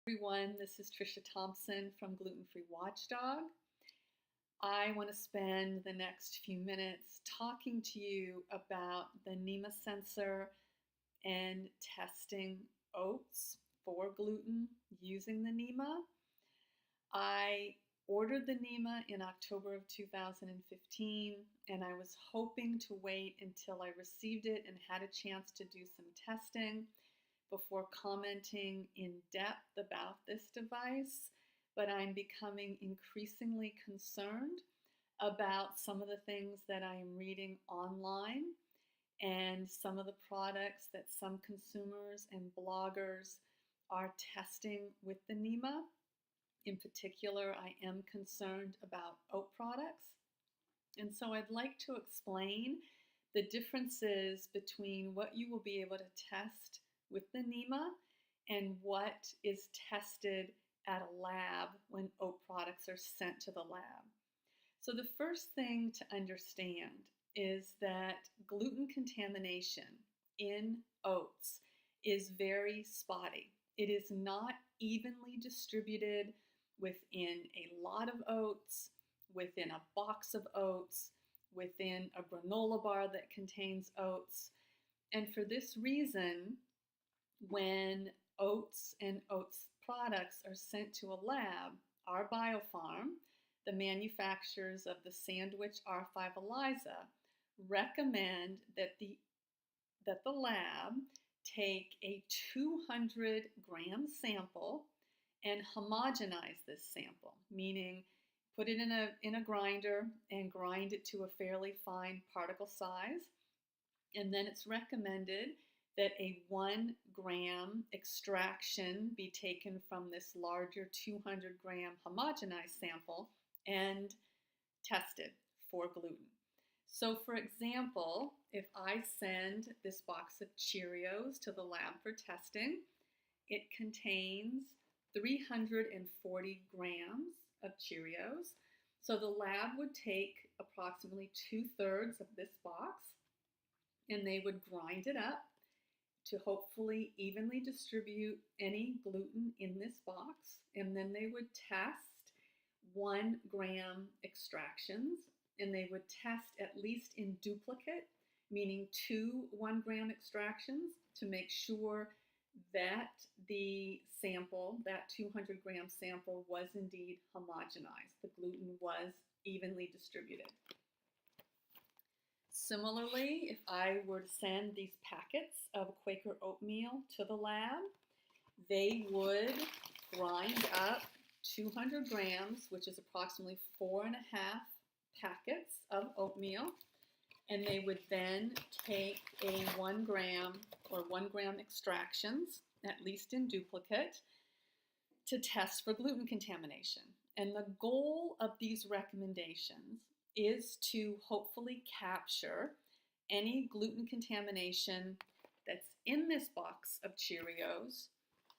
Everyone, this is Trisha Thompson from Gluten Free Watchdog. I want to spend the next few minutes talking to you about the Nima sensor and testing oats for gluten using the Nima. I ordered the Nima in October of 2015, and I was hoping to wait until I received it and had a chance to do some testing before commenting in depth about this device, but I'm becoming increasingly concerned about some of the things that I am reading online and some of the products that some consumers and bloggers are testing with the Nima. In particular, I am concerned about oat products. And so I'd like to explain the differences between what you will be able to test with the Nima and what is tested at a lab when oat products are sent to the lab. So the first thing to understand is that gluten contamination in oats is very spotty. It is not evenly distributed within a lot of oats, within a box of oats, within a granola bar that contains oats. And for this reason, when oats and oats products are sent to a lab, our biofarm, the manufacturers of the sandwich R5 ELISA, recommend that the lab take a 200-gram sample and homogenize this sample, meaning put it in a grinder and grind it to a fairly fine particle size. And then it's recommended that a 1-gram extraction be taken from this larger 200-gram homogenized sample and tested for gluten. So for example, if I send this box of Cheerios to the lab for testing, it contains 340 grams of Cheerios. So the lab would take approximately 2/3 of this box and they would grind it up to hopefully evenly distribute any gluten in this box. And then they would test 1-gram extractions, and they would test at least in duplicate, meaning 2 1-gram extractions, to make sure that the sample, that 200-gram sample, was indeed homogenized. The gluten was evenly distributed. Similarly, if I were to send these packets of Quaker oatmeal to the lab, they would grind up 200 grams, which is approximately 4.5 packets of oatmeal, and they would then take a 1-gram or 1-gram extractions, at least in duplicate, to test for gluten contamination. And the goal of these recommendations is to hopefully capture any gluten contamination that's in this box of Cheerios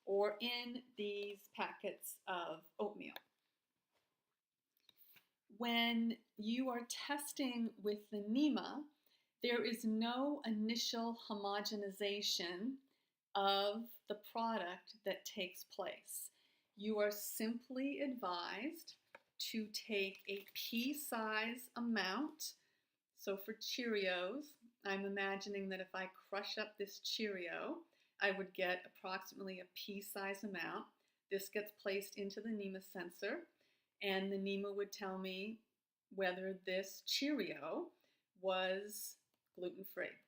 or in these packets of oatmeal. When you are testing with the Nima, there is no initial homogenization of the product that takes place. You are simply advised to take a pea-size amount. So for Cheerios, I'm imagining that if I crush up this Cheerio, I would get approximately a pea-size amount. This gets placed into the Nima sensor, and the Nima would tell me whether this Cheerio was gluten-free.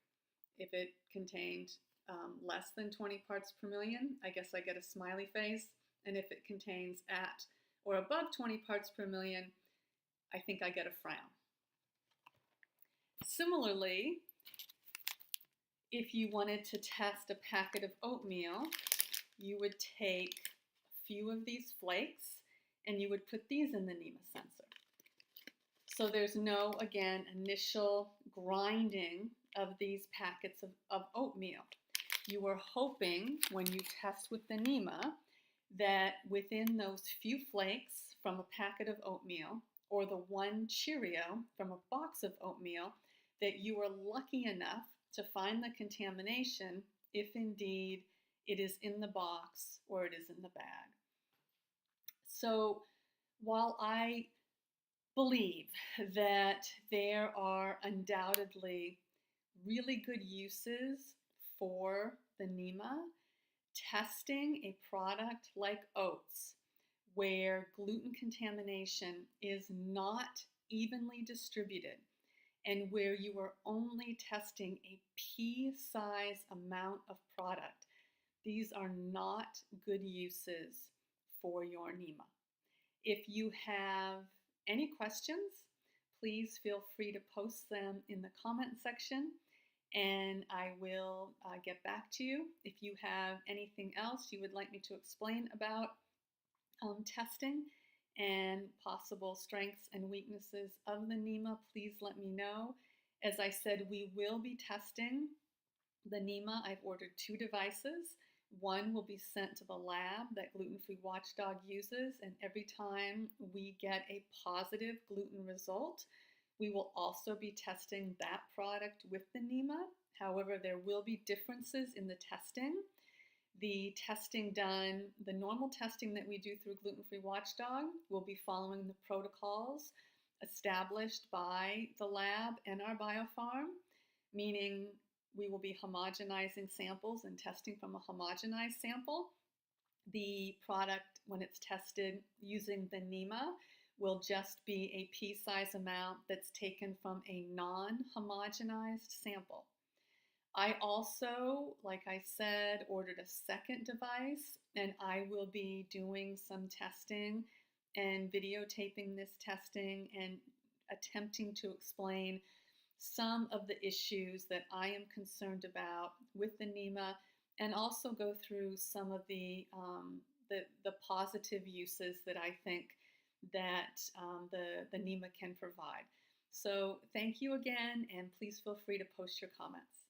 If it contained less than 20 parts per million, I guess I get a smiley face. And if it contains at or above 20 parts per million, I think I get a frown. Similarly, if you wanted to test a packet of oatmeal, you would take a few of these flakes and you would put these in the Nima sensor. So there's no, again, initial grinding of these packets of oatmeal. You are hoping when you test with the Nima that within those few flakes from a packet of oatmeal or the 1 Cheerio from a box of oatmeal, that you are lucky enough to find the contamination if indeed it is in the box or it is in the bag. So while I believe that there are undoubtedly really good uses for the Nima, testing a product like oats, where gluten contamination is not evenly distributed and where you are only testing a pea-size amount of product, these are not good uses for your Nima. If you have any questions, please feel free to post them in the comment section and I will get back to you. If you have anything else you would like me to explain about testing and possible strengths and weaknesses of the Nima, please let me know. As I said, we will be testing the Nima. I've ordered 2 devices. One will be sent to the lab that Gluten Free Watchdog uses, and every time we get a positive gluten result, we will also be testing that product with the Nima. However, there will be differences in the testing. The testing done, the normal testing that we do through Gluten Free Watchdog, will be following the protocols established by the lab and our biofarm, meaning we will be homogenizing samples and testing from a homogenized sample. The product, when it's tested using the Nima, will just be a pea-size amount that's taken from a non-homogenized sample. I also, like I said, ordered a second device, and I will be doing some testing and videotaping this testing and attempting to explain some of the issues that I am concerned about with the Nima, and also go through some of the positive uses that I think that the Nima can provide. So thank you again, and please feel free to post your comments.